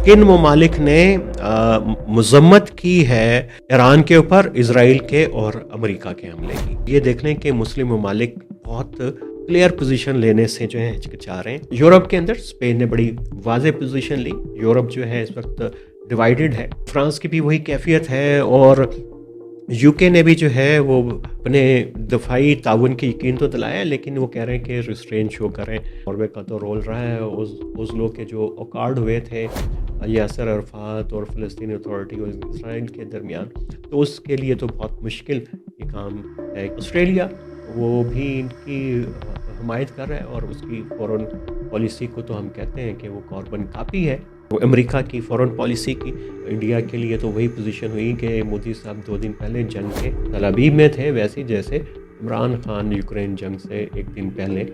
किन ममालिक ने मजम्मत की है ईरान के ऊपर, इसराइल के और अमेरिका के हमले की। ये देख लें कि मुस्लिम ममालिक बहुत क्लियर पोजीशन लेने से जो है हिचकिचा रहे हैं। यूरोप के अंदर स्पेन ने बड़ी वाज़ेह पोजीशन ली। यूरोप जो है इस वक्त डिवाइडेड है। फ्रांस की भी वही कैफियत है और यूके ने भी जो है वो अपने दफाई ताउन की यकीन तो दिलाया है, लेकिन वो कह रहे हैं कि रिस्ट्रेन शो करें। नॉर्वे का तो रोल रहा है। उस लोग के जो औकार्ड हुए थे यासर अरफात और फ़लस्तीनी अथॉरिटी और इसराइल के दरमियान, तो उसके लिए तो बहुत मुश्किल ये काम है। ऑस्ट्रेलिया वो भी इनकी हमायत कर रहा है और उसकी फ़ॉरेन पॉलिसी को तो हम कहते हैं कि वो कार्बन कापी है वो अमेरिका की फ़ॉरेन पॉलिसी की। इंडिया के लिए तो वही पोजीशन हुई कि मोदी साहब 2 दिन पहले जंग के तल अवीव में थे, वैसे ही जैसे इमरान खान यूक्रेन जंग से 1 दिन पहले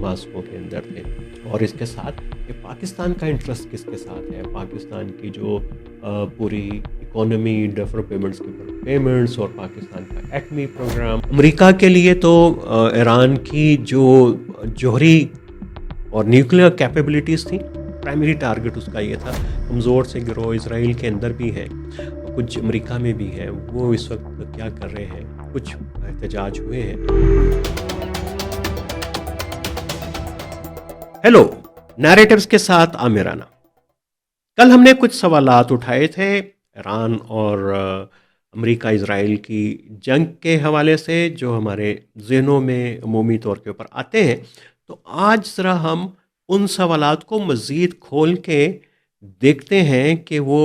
मास्को के अंदर थे। और इसके साथ कि पाकिस्तान का इंटरेस्ट किसके साथ है, पाकिस्तान की जो पूरी इकोनॉमी, डेफर पेमेंट्स के ऊपर पेमेंट्स और पाकिस्तान का एटमी प्रोग्राम। अमेरिका के लिए तो ईरान की जो जौहरी और न्यूक्लियर कैपेबिलिटीज़ थी, प्राइमरी टारगेट उसका ये था। कमज़ोर से गिरोह इसराइल के अंदर भी है, कुछ अमेरिका में भी है। वो इस वक्त क्या कर रहे हैं, कुछ एहतजाज हुए हैं। हेलो, नैरेटिव्स के साथ आमिराना। कल हमने कुछ सवालात उठाए थे ईरान और अमेरिका इसराइल की जंग के हवाले से, जो हमारे ज़हनों में अमूमी तौर के ऊपर आते हैं। तो आज ज़रा हम उन सवालात को मज़ीद खोल के देखते हैं कि वो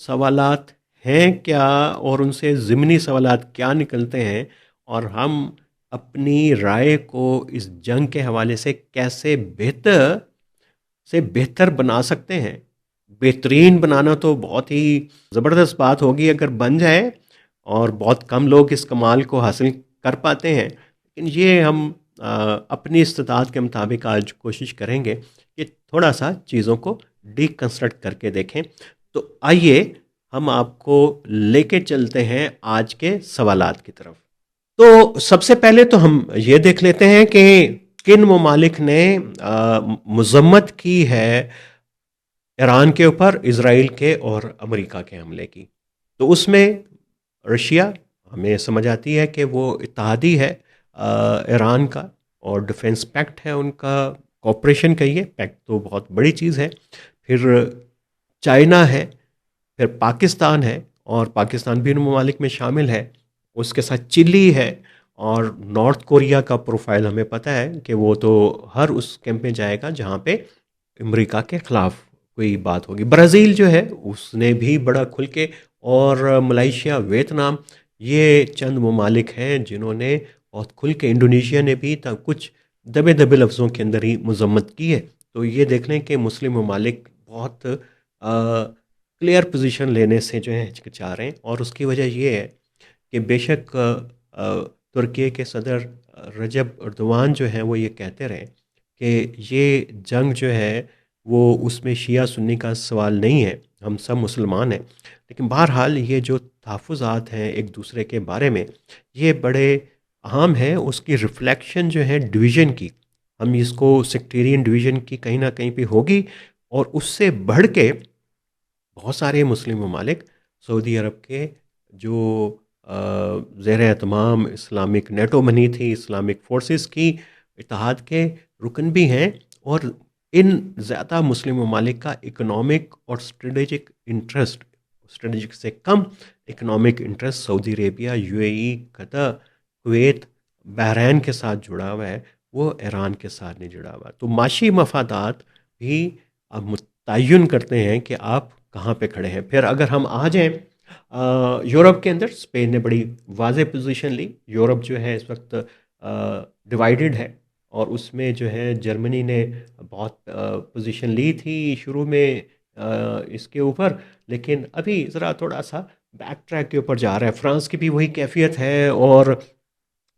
सवालात हैं क्या और उनसे ज़िमनी सवालात क्या निकलते हैं, और हम अपनी राय को इस जंग के हवाले से कैसे बेहतर बना सकते हैं। बेहतरीन बनाना तो बहुत ही ज़बरदस्त बात होगी अगर बन जाए, और बहुत कम लोग इस कमाल को हासिल कर पाते हैं। लेकिन ये हम अपनी इस्तिताअत के मुताबिक आज कोशिश करेंगे कि थोड़ा सा चीज़ों को डीकंस्ट्रक्ट करके देखें। तो आइए हम आपको लेके चलते हैं आज के सवालात की तरफ। तो सबसे पहले तो हम ये देख लेते हैं कि किन ममालिक ने मजम्मत की है ईरान के ऊपर, इसराइल के और अमेरिका के हमले की। तो उसमें रशिया हमें समझ आती है कि वो इत्तेहादी है ईरान का, और डिफेंस पैक्ट है उनका, कॉपरेशन कहिए, पैक्ट तो बहुत बड़ी चीज़ है। फिर चाइना है, फिर पाकिस्तान है, और पाकिस्तान भी उन ममालिक में शामिल है। उसके साथ चिली है, और नॉर्थ कोरिया का प्रोफाइल हमें पता है कि वो तो हर उस कैंप में जाएगा जहाँ पे अमेरिका के ख़िलाफ़ कोई बात होगी। ब्राज़ील जो है उसने भी बड़ा खुल के, और मलेशिया, वियतनाम, ये चंद ममालिक हैं जिन्होंने बहुत खुल के, इंडोनेशिया ने भी तब कुछ दबे दबे लफ्ज़ों के अंदर ही मजम्मत की है। तो ये देख लें कि मुस्लिम ममालिक बहुत क्लियर पोजीशन लेने से जो है हिचकिचा रहे हैं। और उसकी वजह ये है कि बेशक तुर्की के सदर रजब अर्दवान जो हैं वो ये कहते रहे कि ये जंग जो है वो उसमें शिया सुन्नी का सवाल नहीं है, हम सब मुसलमान हैं। लेकिन बहरहाल ये जो तहफ़्फ़ुज़ात हैं एक दूसरे के बारे में, ये बड़े अहम हैं। उसकी रिफ्लेक्शन जो है डिवीज़न की, हम इसको सेक्टेरियन डिवीज़न की कहीं ना कहीं पे होगी। और उससे बढ़ के बहुत सारे मुस्लिम ममालिक, सऊदी अरब के जो ज़ेर एहतमाम इस्लामिक नेटो बनी थी, इस्लामिक फोर्सेस की इत्तेहाद के रुकन भी हैं। और इन ज़्यादा मुस्लिम ममालिक का इकनॉमिक और स्ट्रेटेजिक इंटरेस्ट, स्ट्रेटेजिक से कम economic interest Saudi Arabia, UAE, Qatar, Kuwait, Bahrain के साथ जुड़ा हुआ है, वो ईरान के साथ नहीं जुड़ा हुआ। तो माशी मफादात भी अब मुतय्यन करते हैं कि आप कहाँ पे खड़े हैं। फिर अगर हम आ जाएं यूरोप के अंदर, स्पेन ने बड़ी वाज़ेह पोजीशन ली। यूरोप जो है इस वक्त डिवाइडेड है, और उसमें जो है जर्मनी ने बहुत पोजीशन ली थी शुरू में इसके ऊपर, लेकिन अभी ज़रा थोड़ा सा बैक ट्रैक के ऊपर जा रहा है। फ्रांस की भी वही कैफियत है, और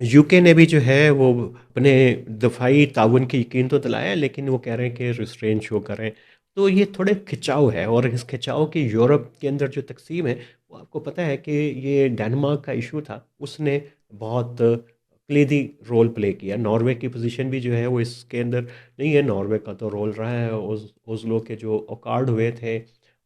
यूके ने भी जो है वो अपने दफाई ताउन की यकीन तो दिलाया है, लेकिन वो कह रहे हैं कि रिस्ट्रेन शो करें। तो ये थोड़े खिंचाव है, और इस खिंचाव की यूरोप के अंदर जो तकसीम है वो आपको पता है कि ये डेनमार्क का इशू था, उसने बहुत कलीदी रोल प्ले किया। नॉर्वे की पोजीशन भी जो है वो इसके अंदर नहीं है। नॉर्वे का तो रोल रहा है, ओस्लो के जो औकार्ड हुए थे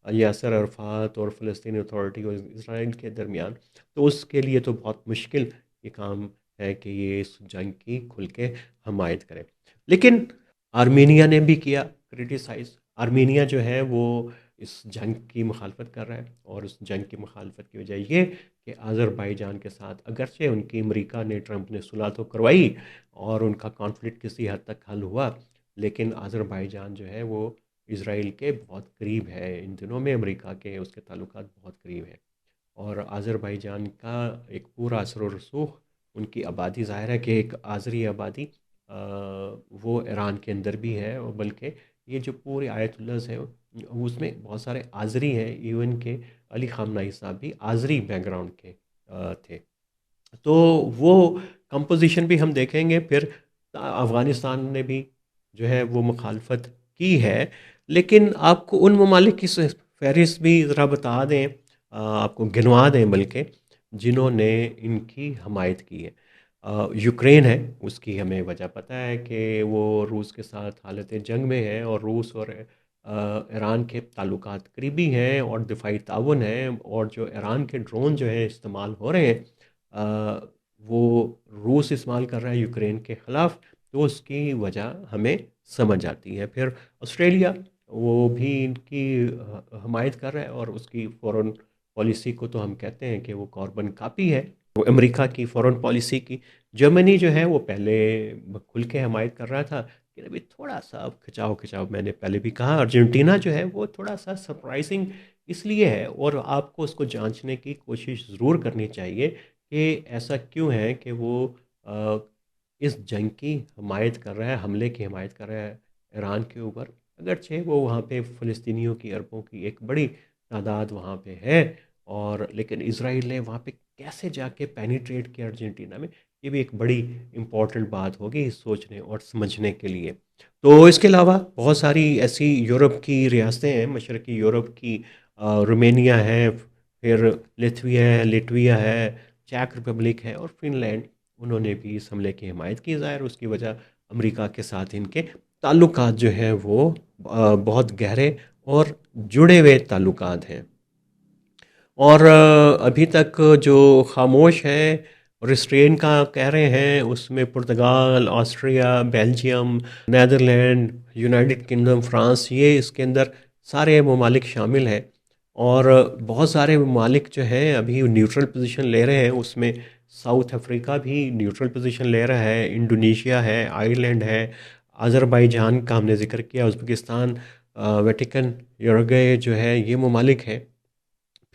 यासर अरफात और फ़लस्तीन अथॉरिटी और इसराइल के दरमियान, तो उसके लिए तो बहुत मुश्किल ये काम है कि ये इस जंग की खुल के हमायत करे। लेकिन आर्मीनिया ने भी किया क्रिटिसाइज़। आर्मीनिया जो है वो इस जंग की मुखालफत कर रहा है, और उस जंग की मुखालफत की वजह ये कि आज़रबाईजान के साथ अगरचे उनकी अमेरिका ने, ट्रंप ने सुलह तो करवाई और उनका कॉन्फ्लिक्ट किसी हद तक हल हुआ, लेकिन आज़रबाईजान जो है वो इसराइल के बहुत करीब है इन दिनों में, अमेरिका के उसके ताल्लुकात बहुत करीब है। और आज़रबाईजान का एक पूरा असर व रसूख, उनकी आबादी ज़ाहिर है कि एक आज़री आबादी वो ईरान के अंदर भी है, और बल्कि ये जो पूरे आयतुल्लाहs है उसमें बहुत सारे आज़री हैं, इवन के अली ख़ामनेई साहब भी आज़री बैकग्राउंड के थे। तो वो कंपोजिशन भी हम देखेंगे। फिर अफ़गानिस्तान ने भी जो है वो मुखालफत की है, लेकिन आपको उन ममालिक की फ़हरिस्त भी ज़रा बता दें, आपको गिनवा दें बल्कि, जिन्होंने इनकी हमायत की है। यूक्रेन है, उसकी हमें वजह पता है कि वो रूस के साथ हालत जंग में है, और रूस और ईरान के ताल्लुकात करीबी हैं और दिफाई ताउन है, और जो ईरान के ड्रोन जो है इस्तेमाल हो रहे हैं, वो रूस इस्तेमाल कर रहा है यूक्रेन के ख़िलाफ़, तो उसकी वजह हमें समझ आती है। फिर ऑस्ट्रेलिया, वो भी इनकी हमायत कर रहा है, और उसकी फ़ॉरेन पॉलिसी को तो हम कहते हैं कि वो कार्बन कॉपी है वो अमेरिका की फ़ॉरेन पॉलिसी की। जर्मनी जो है वो पहले खुल के हमायत कर रहा था, लेकिन अभी थोड़ा सा अब खिंचाव खिंचाव, मैंने पहले भी कहा। अर्जेंटीना जो है वो थोड़ा सा सरप्राइजिंग इसलिए है, और आपको उसको जांचने की कोशिश ज़रूर करनी चाहिए कि ऐसा क्यों है कि वो अ, इस जंग की हमायत कर रहा है, हमले की हमायत कर रहा है ईरान के ऊपर। अगरचे वो वहाँ पे फ़लस्तीनियों की, अरबों की एक बड़ी तादाद वहाँ पे है, और लेकिन इसराइल ने वहाँ पे कैसे जाके पेनिट्रेट किया अर्जेंटीना में, ये भी एक बड़ी इम्पॉर्टेंट बात होगी सोचने और समझने के लिए। तो इसके अलावा बहुत सारी ऐसी यूरोप की रियासतें हैं, मशरक़ी यूरोप की, रोमेनिया है, फिर लिथुआ है, लिटविया है, चेक रिपब्लिक है, और फिनलैंड, उन्होंने भी इस हमले की हिमायत की। ज़ाहिर उसकी वजह अमेरिका के साथ इनके ताल्लुकात जो हैं वो बहुत गहरे और जुड़े हुए ताल्लुकात हैं। और अभी तक जो खामोश है, रिस्ट्रेन का कह रहे हैं, उसमें Portugal, Austria, Belgium, Netherlands, United Kingdom, France, ये इसके अंदर सारे ममालिक शामिल हैं। और बहुत सारे ममालिक जो हैं अभी न्यूट्रल पोजीशन ले रहे हैं, उसमें साउथ अफ्रीका भी न्यूट्रल पोजीशन ले रहा है, इंडोनेशिया है, आयरलैंड है, अज़रबैजान का हमने ज़िक्र किया, उज़्बेकिस्तान, वेटिकन, यूरुग्वे जो है, ये ममालिक हैं।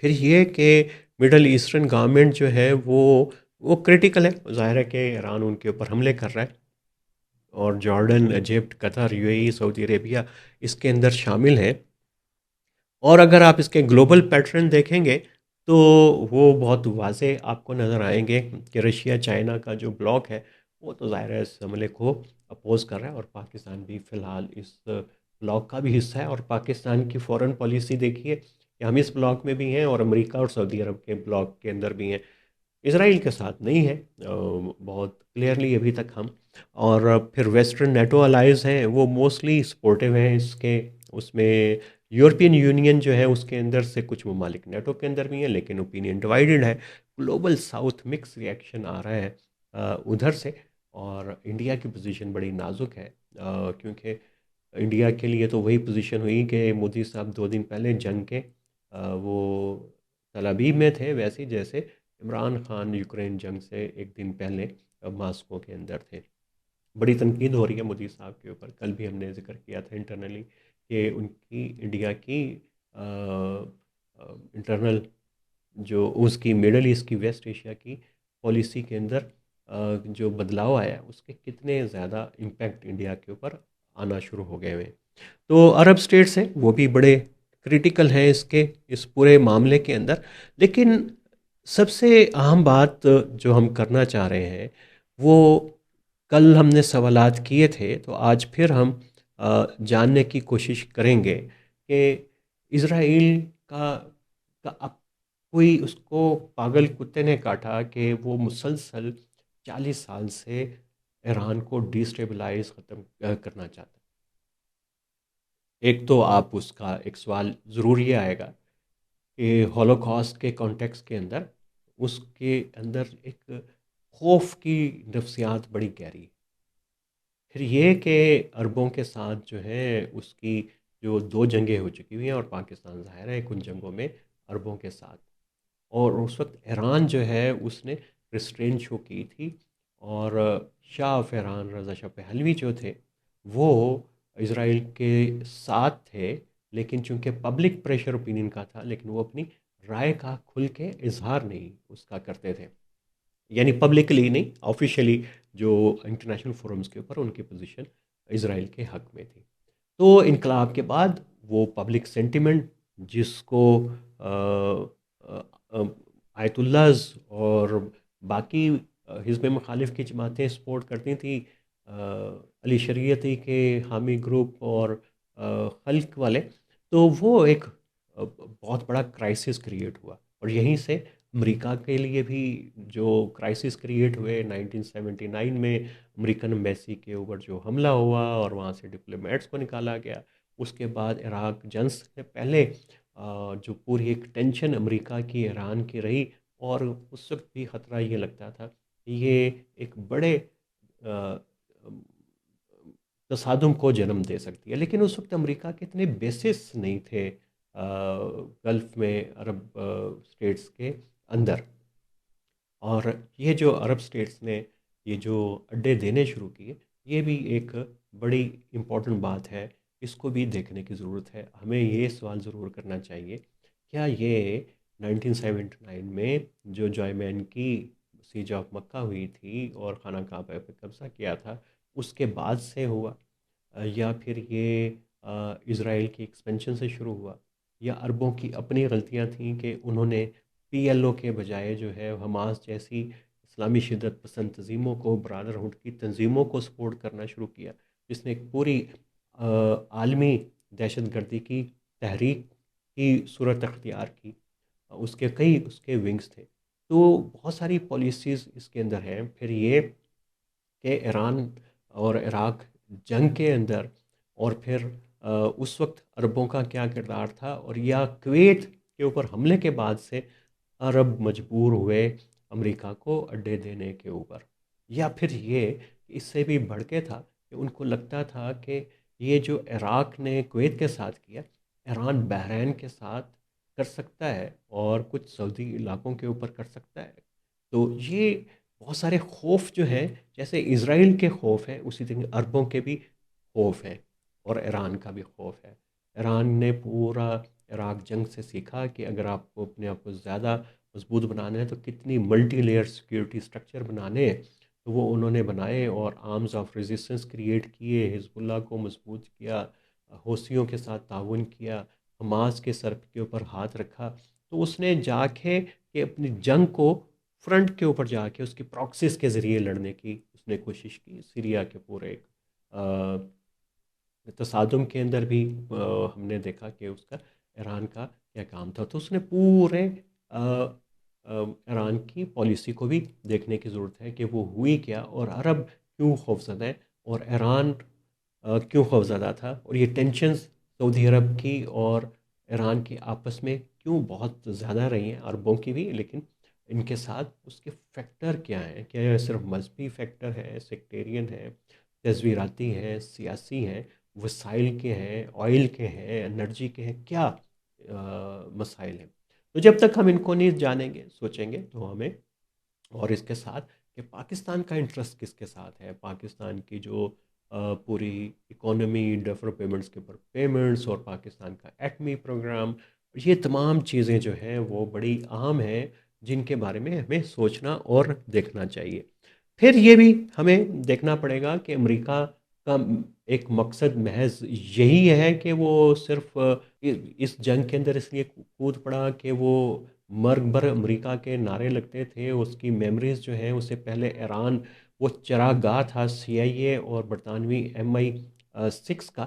फिर ये कि मिडल ईस्टर्न गवर्नमेंट जो है वो क्रिटिकल है, ज़ाहिर है कि ईरान उनके ऊपर हमले कर रहा है, और Jordan, Egypt, Qatar, UAE, Saudi Arabia इसके अंदर शामिल है। और अगर आप इसके ग्लोबल पैटर्न देखेंगे तो वो बहुत वाज़े आपको नज़र आएंगे कि रशिया चाइना का जो ब्लॉक है वो तो ज़ाहिर है इस हमले को अपोज कर रहा है, और पाकिस्तान भी फ़िलहाल इस ब्लॉक का भी हिस्सा है। और पाकिस्तान की फ़ॉरेन पॉलिसी देखिए कि हम इस ब्लॉक में भी हैं, और अमेरिका और सऊदी अरब के ब्लॉक के अंदर भी हैं, इसराइल के साथ नहीं है बहुत क्लियरली अभी तक हम। और फिर वेस्टर्न नेटो अलाइज हैं, वो मोस्टली सपोर्टिव हैं इसके, उसमें यूरोपियन यूनियन जो है उसके अंदर से कुछ ममालिक नेटो के अंदर भी हैं, लेकिन ओपिनियन डिवाइडेड है। ग्लोबल साउथ मिक्स रिएक्शन आ रहा है उधर से। और इंडिया की पोजीशन बड़ी नाजुक है, क्योंकि इंडिया के लिए तो वही पोजीशन हुई कि मोदी साहब 2 दिन पहले जंग के वो तल अबीब में थे, वैसे ही जैसे इमरान खान यूक्रेन जंग से एक दिन पहले मास्को के अंदर थे। बड़ी तनकीद हो रही है मोदी साहब के ऊपर, कल भी हमने जिक्र किया था इंटरनली कि उनकी इंडिया की इंटरनल जो उसकी मिडल ईस्ट की, वेस्ट एशिया की पॉलिसी के अंदर जो बदलाव आया है, उसके कितने ज़्यादा इम्पैक्ट इंडिया के ऊपर आना शुरू हो गए हुए हैं। तो अरब स्टेट्स हैं वो भी बड़े क्रिटिकल हैं इसके, इस पूरे मामले के अंदर। लेकिन सबसे अहम बात जो हम करना चाह रहे हैं वो, कल हमने सवालात किए थे, तो आज फिर हम जानने की कोशिश करेंगे कि इज़राइल का अब कोई उसको पागल कुत्ते ने काटा कि वो मुसलसल 40 साल से ईरान को डिस्टेबलाइज ख़त्म करना चाहता है। एक तो आप उसका एक सवाल ज़रूर ये आएगा कि हॉलोकॉस्ट के कॉन्टेक्स्ट के अंदर उसके अंदर एक खौफ की नफ्सियात बड़ी गहरी है। फिर ये कि अरबों के साथ जो है उसकी जो 2 जंगें हो चुकी हुई हैं और पाकिस्तान ज़ाहिर है उन जंगों में अरबों के साथ। और उस वक़्त ईरान जो है उसने रिस्ट्रेंट शो की थी और Shah of Iran Raza Shah Pahlavi जो थे वो इज़राइल के साथ थे, लेकिन चूँकि पब्लिक प्रेशर ओपिनियन का था, लेकिन वो अपनी राय का खुल के इज़हार नहीं उसका करते थे। यानी पब्लिकली नहीं, ऑफ़िशियली जो इंटरनेशनल फोरम्स के ऊपर उनकी पोज़ीशन इज़राइल के हक़ में थी। तो इनकलाब के बाद वो पब्लिक सेंटिमेंट जिसको अ, अ, आयतुल्लाहज़ और बाकी हिज़्ब मुखालिफ की जमातें सपोर्ट करती थी, अली शरीयती के हामी ग्रुप और खल्क वाले, तो वो एक बहुत बड़ा क्राइसिस क्रिएट हुआ और यहीं से अमेरिका के लिए भी जो क्राइसिस क्रिएट हुए 1979 में अमेरिकन एम्बेसी के ऊपर जो हमला हुआ और वहाँ से डिप्लोमेट्स को निकाला गया। उसके बाद इराक जंग से पहले जो पूरी एक टेंशन अमेरिका की ईरान की रही और उस वक्त भी ख़तरा ये लगता था कि ये एक बड़े अ, तसादुम को जन्म दे सकती है। लेकिन उस वक्त अमेरिका के इतने बेसिस नहीं थे गल्फ़ में अरब स्टेट्स के अंदर। और ये जो अरब स्टेट्स ने ये जो अड्डे देने शुरू किए, ये भी एक बड़ी इम्पोर्टेंट बात है। इसको भी देखने की ज़रूरत है। हमें ये सवाल ज़रूर करना चाहिए, क्या ये 1979 में जो जॉयमैन की सीज ऑफ मक्का हुई थी और खाना काबा पे कब्ज़ा किया था, उसके बाद से हुआ? या फिर ये इज़राइल की एक्सपेंशन से शुरू हुआ? या अरबों की अपनी गलतियाँ थीं कि उन्होंने पीएलओ के बजाय जो है हमास जैसी इस्लामी शिदत पसंद तंजीमों को, ब्रदरहुड की तंजीमों को सपोर्ट करना शुरू किया, जिसने एक पूरी आलमी दहशत गर्दी की तहरीक की सूरत अख्तियार की। उसके कई उसके विंग्स थे। तो बहुत सारी पॉलिसीज़ इसके अंदर हैं। फिर ये कि ईरान और इराक जंग के अंदर और फिर उस वक्त अरबों का क्या किरदार था, और या कुवैत के ऊपर हमले के बाद से अरब मजबूर हुए अमेरिका को अड्डे देने के ऊपर, या फिर ये इससे भी बढ़ के था कि उनको लगता था कि ये जो इराक ने कुवैत के साथ किया, ईरान बहरैन के साथ कर सकता है और कुछ सऊदी इलाकों के ऊपर कर सकता है। तो ये बहुत सारे खौफ जो हैं, जैसे इसराइल के खौफ हैं उसी तरह अरबों के भी खौफ हैं और ईरान का भी खौफ है। ईरान ने पूरा इराक जंग से सीखा कि अगर आपको अपने आप को ज़्यादा मजबूत बनाना है तो कितनी मल्टी लेयर सिक्योरिटी स्ट्रक्चर बनाने हैं, तो वो उन्होंने बनाए और आर्म्स ऑफ रेजिस्टेंस क्रिएट किए, हिजबुल्लाह को मजबूत किया, हौसियों के साथ ताउन किया, हमास के सर के ऊपर हाथ रखा। तो उसने जाके कि अपनी जंग को फ्रंट के ऊपर जाके उसकी प्रॉक्सिस के ज़रिए लड़ने की उसने कोशिश की। सीरिया के पूरे तसादुम के अंदर भी हमने देखा कि उसका ईरान का क्या काम था। तो उसने पूरे अ, ईरान की पॉलिसी को भी देखने की ज़रूरत है कि वो हुई क्या और अरब क्यों खौफज़दा है और ईरान क्यों खौफज़दा था, और ये टेंशन्स सऊदी अरब की और ईरान की आपस में क्यों बहुत ज़्यादा रही हैं, अरबों की भी, लेकिन इनके साथ उसके फैक्टर क्या हैं? क्या ये सिर्फ मजहबी फैक्टर है, सेक्टेरियन है, तज़वीराती हैं, सियासी हैं, वसाइल के हैं, ऑयल के हैं, एनर्जी के हैं, क्या मसाइल हैं? तो जब तक हम इनको नहीं जानेंगे, सोचेंगे, तो हमें, और इसके साथ कि पाकिस्तान का इंटरेस्ट किसके साथ है, पाकिस्तान की जो पूरी इकोनॉमी, डेवलप पेमेंट्स के ऊपर पेमेंट्स और पाकिस्तान का एटमी प्रोग्राम, ये तमाम चीज़ें जो हैं वो बड़ी अहम हैं, जिनके बारे में हमें सोचना और देखना चाहिए। फिर ये भी हमें देखना पड़ेगा कि अमेरिका का एक मकसद महज यही है कि वो सिर्फ इस जंग के अंदर इसलिए कूद पड़ा कि वो मर्ग भर अमेरिका के नारे लगते थे, उसकी मेमोरीज जो हैं उससे पहले ईरान वो चरागाह था सीआईए और बरतानवी MI6 का,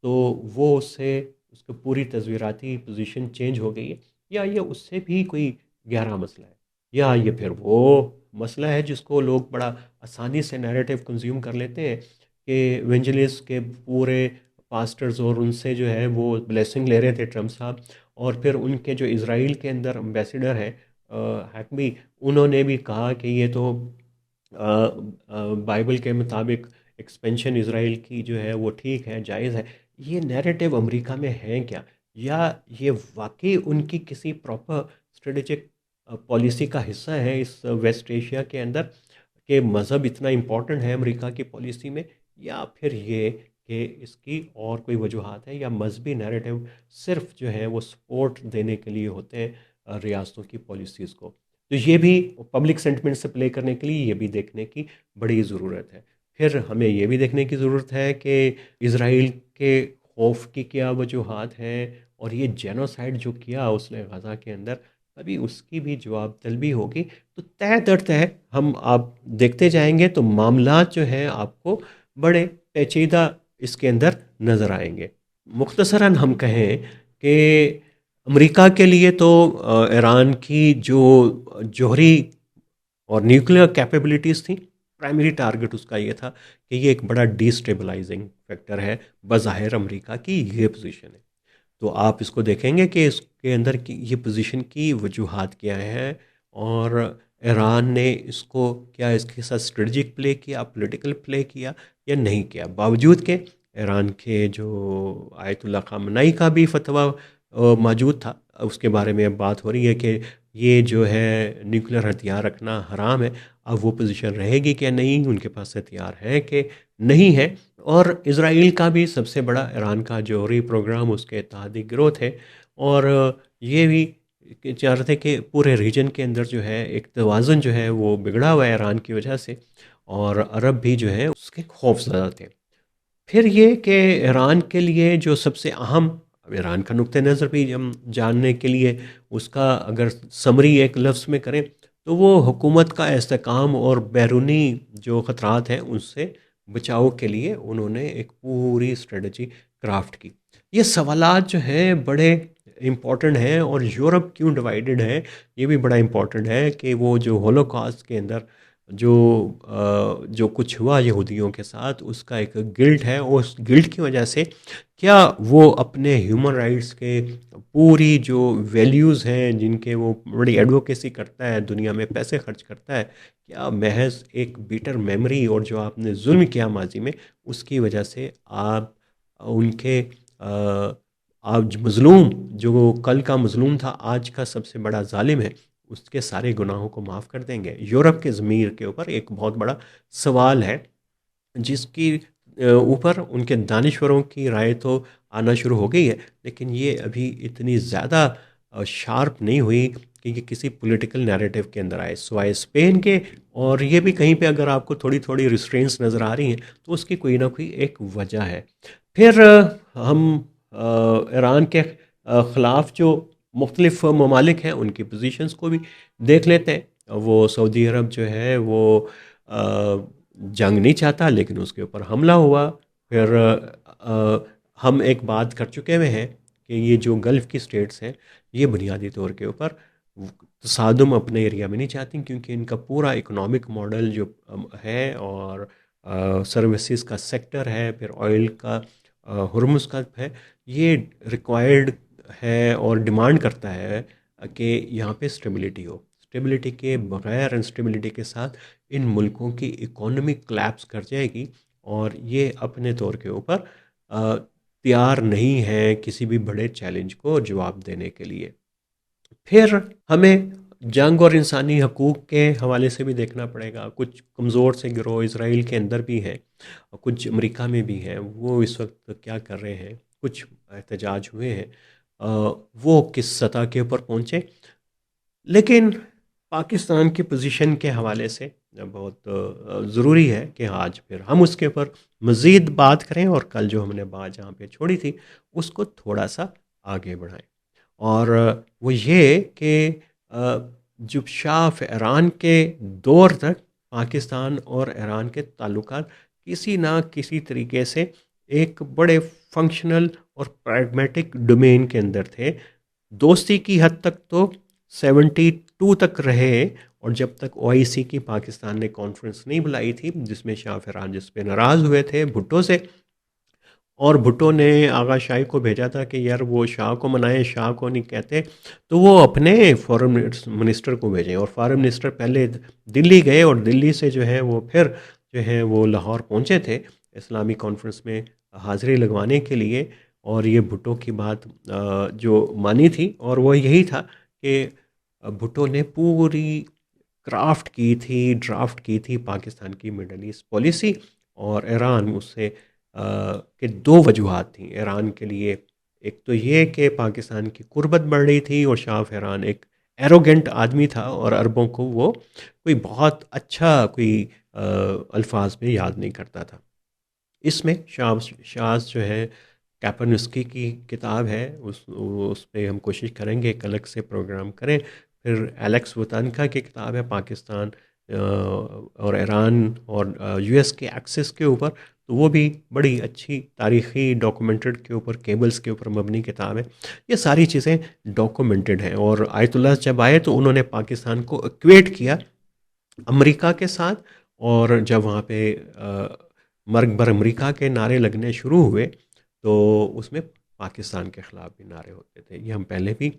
तो वो उससे उसकी पूरी तस्वीराती पोजीशन चेंज हो गई है, या ये उससे भी कोई गहरा मसला है, या ये फिर वो मसला है जिसको लोग बड़ा आसानी से नैरेटिव कंज्यूम कर लेते हैं कि वेंजलिस के पूरे पास्टर्स और उनसे जो है वो ब्लेसिंग ले रहे थे ट्रम्प साहब। और फिर उनके जो इसराइल के अंदर एम्बेसडर है हैकमी, उन्होंने भी कहा कि ये तो बाइबल के मुताबिक एक्सपेंशन इसराइल की जो है वो ठीक है, जायज़ है। ये नैरेटिव अमेरिका में है क्या, या ये वाकई उनकी किसी प्रॉपर स्ट्रेटेजिक पॉलिसी का हिस्सा है इस वेस्ट एशिया के अंदर, कि मज़हब इतना इम्पोर्टेंट है अमेरिका की पॉलिसी में, या फिर ये कि इसकी और कोई वजूहत है, या मजहबी नैरेटिव सिर्फ जो है वो सपोर्ट देने के लिए होते हैं रियासतों की पॉलिसीज़ को। तो ये भी पब्लिक सेंटिमेंट से प्ले करने के लिए ये भी देखने की बड़ी ज़रूरत है। फिर हमें ये भी देखने की ज़रूरत है कि इसराइल के खौफ की क्या वजूहत हैं, और ये जेनोसाइड जो किया उसने गज़ा के अंदर, अभी उसकी भी जवाब तलबी होगी। तो तय दर तय हम आप देखते जाएंगे तो मामलात जो हैं आपको बड़े पेचीदा इसके अंदर नज़र आएंगे। मुख्तसरन हम कहें कि अमेरिका के लिए तो ईरान की जो जौहरी और न्यूक्लियर कैपेबिलिटीज़ थी, प्राइमरी टारगेट उसका ये था कि ये एक बड़ा डिस्टेबलाइजिंग फैक्टर है। बज़ाहिर अमेरिका की ये पोजीशन है, तो आप इसको देखेंगे कि इसके अंदर की ये पोजीशन की वजूहात क्या है, और ईरान ने इसको क्या इसके साथ स्ट्रेटजिक प्ले किया, पॉलिटिकल प्ले किया या नहीं किया। बावजूद के ईरान के जो आयतुल्ला खामनाई का भी फतवा मौजूद था, उसके बारे में अब बात हो रही है कि ये जो है न्यूक्लियर हथियार रखना हराम है। अब वो पोजीशन रहेगी कि नहीं, उनके पास हथियार है कि नहीं है। और इसराइल का भी सबसे बड़ा ईरान का जौहरी प्रोग्राम, उसके इत्तेहादी गिरोह थे, और ये भी चाह रहे थे कि पूरे रीजन के अंदर जो है एक तवाज़ुन जो है वो बिगड़ा हुआ है ईरान की वजह से, और अरब भी जो है उसके खौफज़दा थे। फिर ये कि ईरान के लिए जो सबसे अहम, अब ईरान का नुक्ते नज़र भी हम जानने के लिए उसका अगर समरी एक लफ्ज़ में करें तो वो हुकूमत का इस्तेहकाम और बैरूनी जो ख़तरात हैं उनसे बचाव के लिए उन्होंने एक पूरी स्ट्रेटजी क्राफ्ट की। ये सवालात जो हैं बड़े इम्पॉर्टेंट हैं, और यूरोप क्यों डिवाइडेड है ये भी बड़ा इम्पॉर्टेंट है, कि वो जो होलोकॉस्ट के अंदर जो जो कुछ हुआ यहूदियों के साथ, उसका एक गिल्ट है, और उस गिल्ट की वजह से क्या वो अपने ह्यूमन राइट्स के पूरी जो वैल्यूज़ हैं जिनके वो बड़ी एडवोकेसी करता है, दुनिया में पैसे खर्च करता है, क्या महज एक बीटर मेमोरी और जो आपने जुल्म किया माजी में उसकी वजह से आप उनके आज मज़लूम, जो कल का मज़लूम था आज का सबसे बड़ा जालिम है, उसके सारे गुनाहों को माफ़ कर देंगे? यूरोप के ज़मीर के ऊपर एक बहुत बड़ा सवाल है, जिसकी ऊपर उनके दानिश्वरों की राय तो आना शुरू हो गई है, लेकिन ये अभी इतनी ज़्यादा शार्प नहीं हुई कि ये किसी पॉलिटिकल नैरेटिव के अंदर आए, सिवाय स्पेन के। और ये भी कहीं पे अगर आपको थोड़ी थोड़ी रिस्ट्रेंट्स नज़र आ रही हैं तो उसकी कोई ना कोई एक वजह है। फिर हम ईरान के ख़िलाफ़ जो मुख्तलिफ़ ममालिक हैं उनकी पोजीशंस को भी देख लेते हैं। वो सऊदी अरब जो है वो जंग नहीं चाहता, लेकिन उसके ऊपर हमला हुआ। फिर हम एक बात कर चुके हुए हैं कि ये जो गल्फ़ की स्टेट्स हैं ये बुनियादी तौर के ऊपर तसादुम अपने एरिया में नहीं चाहती, क्योंकि इनका पूरा इकोनॉमिक मॉडल जो है, और सर्विसेज का सेक्टर है, फिर ऑयल का हुर्मुज़ का है, ये रिक्वायर्ड है और डिमांड करता है कि यहाँ पे स्टेबिलिटी हो। स्टेबिलिटी के बगैर, अनस्टेबिलिटी के साथ इन मुल्कों की इकोनॉमी कोलैप्स कर जाएगी, और ये अपने तौर के ऊपर तैयार नहीं है किसी भी बड़े चैलेंज को जवाब देने के लिए। फिर हमें जंग और इंसानी हकूक़ के हवाले से भी देखना पड़ेगा। कुछ कमज़ोर से गिरोह इसराइल के अंदर भी हैं, और कुछ अमेरिका में भी हैं। वो इस वक्त क्या कर रहे हैं, कुछ एहतजाज हुए हैं, वो किस सतह के ऊपर पहुँचे। लेकिन पाकिस्तान की पोजीशन के हवाले से बहुत ज़रूरी है कि आज फिर हम उसके ऊपर मज़ीद बात करें, और कल जो हमने बात जहाँ पे छोड़ी थी उसको थोड़ा सा आगे बढ़ाएं। और वो ये कि जब शाह ईरान के दौर तक पाकिस्तान और ईरान के ताल्लुकात किसी ना किसी तरीके से एक बड़े फंक्शनल और प्रैग्मेटिक डोमेन के अंदर थे। दोस्ती की हद तक तो 72 तक रहे, और जब तक ओआईसी की पाकिस्तान ने कॉन्फ्रेंस नहीं बुलाई थी जिसमें शाह ईरान जिस पे नाराज़ हुए थे भुट्टो से, और भुट्टो ने आगा शाही को भेजा था कि यार वो शाह को मनाएं, शाह को नहीं कहते, तो वो अपने फॉरेन मिनिस्टर को भेजें, और फॉरेन मिनिस्टर पहले दिल्ली गए और दिल्ली से जो है वो फिर जो है वो लाहौर पहुंचे थे इस्लामी कॉन्फ्रेंस में हाज़िरी लगवाने के लिए। और ये भुट्टो की बात जो मानी थी, और वो यही था कि भुट्टो ने पूरी क्राफ्ट की थी, ड्राफ्ट की थी पाकिस्तान की मिडल ईस्ट पॉलिसी। और ईरान उससे के दो वजूहात थी ईरान के लिए। एक तो ये कि पाकिस्तान की कुर्बत बढ़ रही थी, और शाह फहरान एक एरोगेंट आदमी था और अरबों को वो कोई बहुत अच्छा कोई अल्फाज में याद नहीं करता था। इसमें शाज जो है कैपरनिस्की की किताब है, उस पे हम कोशिश करेंगे एक अलग से प्रोग्राम करें। फिर एलेक्स वतनका की किताब है पाकिस्तान और ईरान और यूएस के एक्सेस के ऊपर, तो वो भी बड़ी अच्छी तारीख़ी डॉक्यूमेंटेड के ऊपर, केबल्स के ऊपर मबनी किताब है। ये सारी चीज़ें डॉक्यूमेंटेड हैं। और आयतुल्लाह जब आए तो उन्होंने पाकिस्तान को इक्वेट किया अमेरिका के साथ, और जब वहाँ पे मर्ग बर अमेरिका के नारे लगने शुरू हुए तो उसमें पाकिस्तान के ख़िलाफ़ भी नारे होते थे। ये हम पहले भी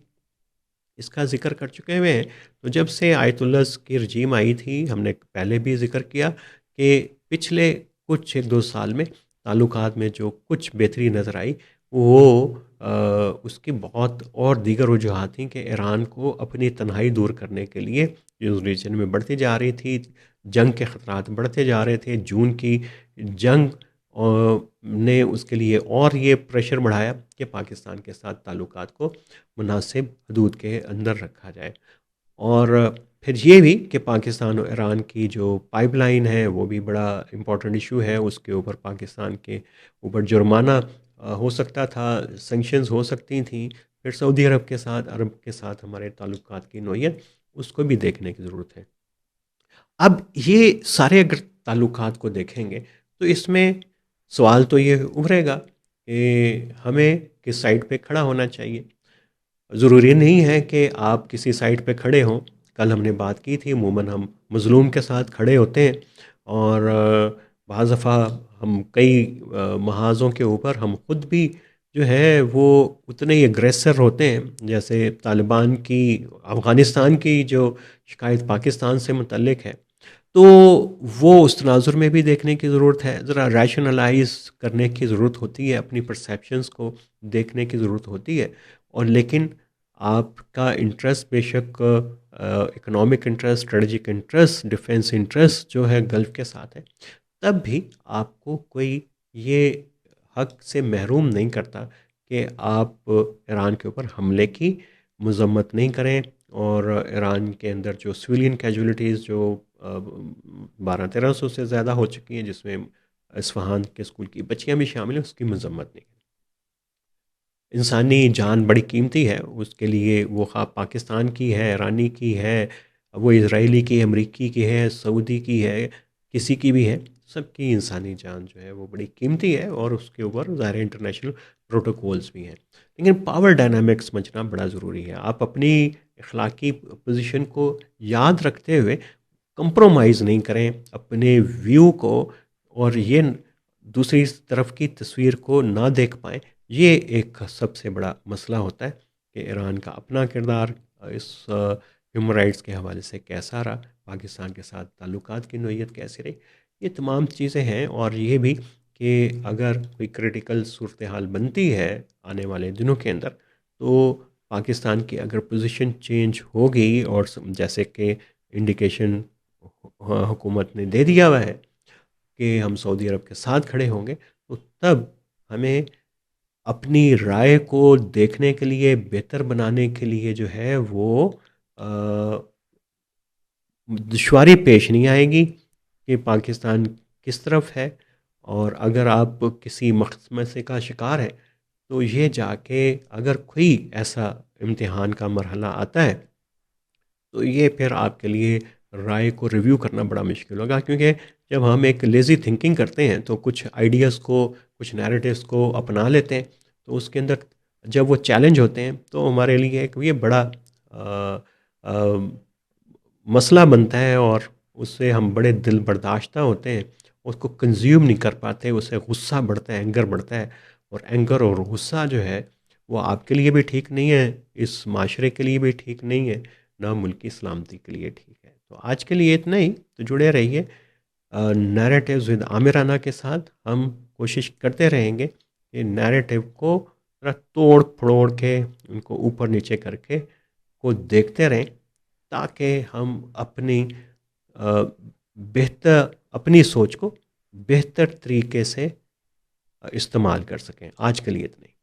इसका ज़िक्र कर चुके हुए हैं। तो जब से आयतुल्लाह की रजीम आई थी, हमने पहले भी ज़िक्र किया कि पिछले कुछ 1-2 साल में ताल्लुकात में जो कुछ बेहतरी नज़र आई, वो उसकी बहुत और दीगर वजूहात थी कि ईरान को अपनी तन्हाई दूर करने के लिए जो रीजन में बढ़ती जा रही थी, जंग के ख़तरात बढ़ते जा रहे थे। जून की जंग ने उसके लिए और ये प्रेशर बढ़ाया कि पाकिस्तान के साथ ताल्लुकात को मुनासिब हदूद के अंदर रखा जाए। और फिर ये भी कि पाकिस्तान और ईरान की जो पाइपलाइन है वो भी बड़ा इम्पोर्टेंट इशू है। उसके ऊपर पाकिस्तान के ऊपर जुर्माना हो सकता था, सैंक्शंस हो सकती थी। फिर सऊदी अरब के साथ हमारे ताल्लुकात की नोयत, उसको भी देखने की ज़रूरत है। अब ये सारे अगर ताल्लुकात को देखेंगे तो इसमें सवाल तो ये उभरेगा कि हमें किस साइड पे खड़ा होना चाहिए। ज़रूरी नहीं है कि आप किसी साइड पे खड़े हों। कल हमने बात की थी, अमूमन हम मज़लूम के साथ खड़े होते हैं, और बाज़ दफ़ा हम कई महाज़ों के ऊपर हम ख़ुद भी जो है वो उतने ही एग्रेसर होते हैं। जैसे तालिबान की अफ़गानिस्तान की जो शिकायत पाकिस्तान से मुतल्लिक है, तो वो उस तनाजुर में भी देखने की ज़रूरत है। ज़रा रैशनलाइज़ करने की ज़रूरत होती है, अपनी परसेप्शंस को देखने की ज़रूरत होती है। और लेकिन आपका इंटरेस्ट बेशक economic interest, strategic interest, defence interest जो है गल्फ़ के साथ है, तब भी आपको कोई ये हक से महरूम नहीं करता कि आप ईरान के ऊपर हमले की मजम्मत नहीं करें। और ईरान के अंदर जो सिविलियन कैजुअलिटीज़ जो 1200-1300 से ज़्यादा हो चुकी हैं, जिसमें इस्फहान के स्कूल की बच्चियां भी शामिल हैं, उसकी मजम्मत नहीं। इंसानी जान बड़ी कीमती है, उसके लिए वो ख़्वाह पाकिस्तान की है, ईरानी की है, वो इज़राइली की, अमरीकी की है, सऊदी की है, किसी की भी है, सबकी इंसानी जान जो है वो बड़ी कीमती है। और उसके ऊपर ज़ाहिर इंटरनेशनल प्रोटोकॉल्स भी हैं। लेकिन पावर डायनामिक्स समझना बड़ा ज़रूरी है। आप अपनी अखलाकी पोजीशन को याद रखते हुए कंप्रोमाइज़ नहीं करें अपने व्यू को, और ये दूसरी तरफ की तस्वीर को ना देख पाएँ। ये एक सबसे बड़ा मसला होता है कि ईरान का अपना किरदार इस ह्यूमन राइट्स के हवाले से कैसा रहा, पाकिस्तान के साथ ताल्लुकात की नोयत कैसी रही। ये तमाम चीज़ें हैं। और ये भी कि अगर कोई क्रिटिकल सूरत हाल बनती है आने वाले दिनों के अंदर, तो पाकिस्तान की अगर पोजीशन चेंज हो गई, और जैसे कि इंडिकेशन हुकूमत ने दे दिया हुआ है कि हम सऊदी अरब के साथ खड़े होंगे, तो तब हमें अपनी राय को देखने के लिए, बेहतर बनाने के लिए जो है वो अ, दुश्वारी पेश नहीं आएगी कि पाकिस्तान किस तरफ है। और अगर आप किसी मसले का शिकार है, तो ये जाके अगर कोई ऐसा इम्तिहान का मरहला आता है, तो ये फिर आपके लिए राय को रिव्यू करना बड़ा मुश्किल होगा। क्योंकि जब हम एक लेज़ी थिंकिंग करते हैं तो कुछ आइडियाज़ को, कुछ नैरेटिव्स को अपना लेते हैं, तो उसके अंदर जब वो चैलेंज होते हैं तो हमारे लिए एक ये बड़ा मसला बनता है, और उससे हम बड़े दिल बर्दाश्ता होते हैं। उसको कंज्यूम नहीं कर पाते, उससे गुस्सा बढ़ता है, एंगर बढ़ता है। और एंगर और गुस्सा जो है वो आपके लिए भी ठीक नहीं है, इस माशरे के लिए भी ठीक नहीं है, ना मुल्क की सलामती के लिए ठीक है। तो आज के लिए इतना ही। तो जुड़े रहिए नैरेटिव्स विद आमिर राना के साथ। हम कोशिश करते रहेंगे कि नैरेटिव को थोड़ा तोड़ फड़ोड़ के, उनको ऊपर नीचे करके को देखते रहें, ताकि हम अपनी बेहतर अपनी सोच को बेहतर तरीके से इस्तेमाल कर सकें। आज के लिए इतना ही।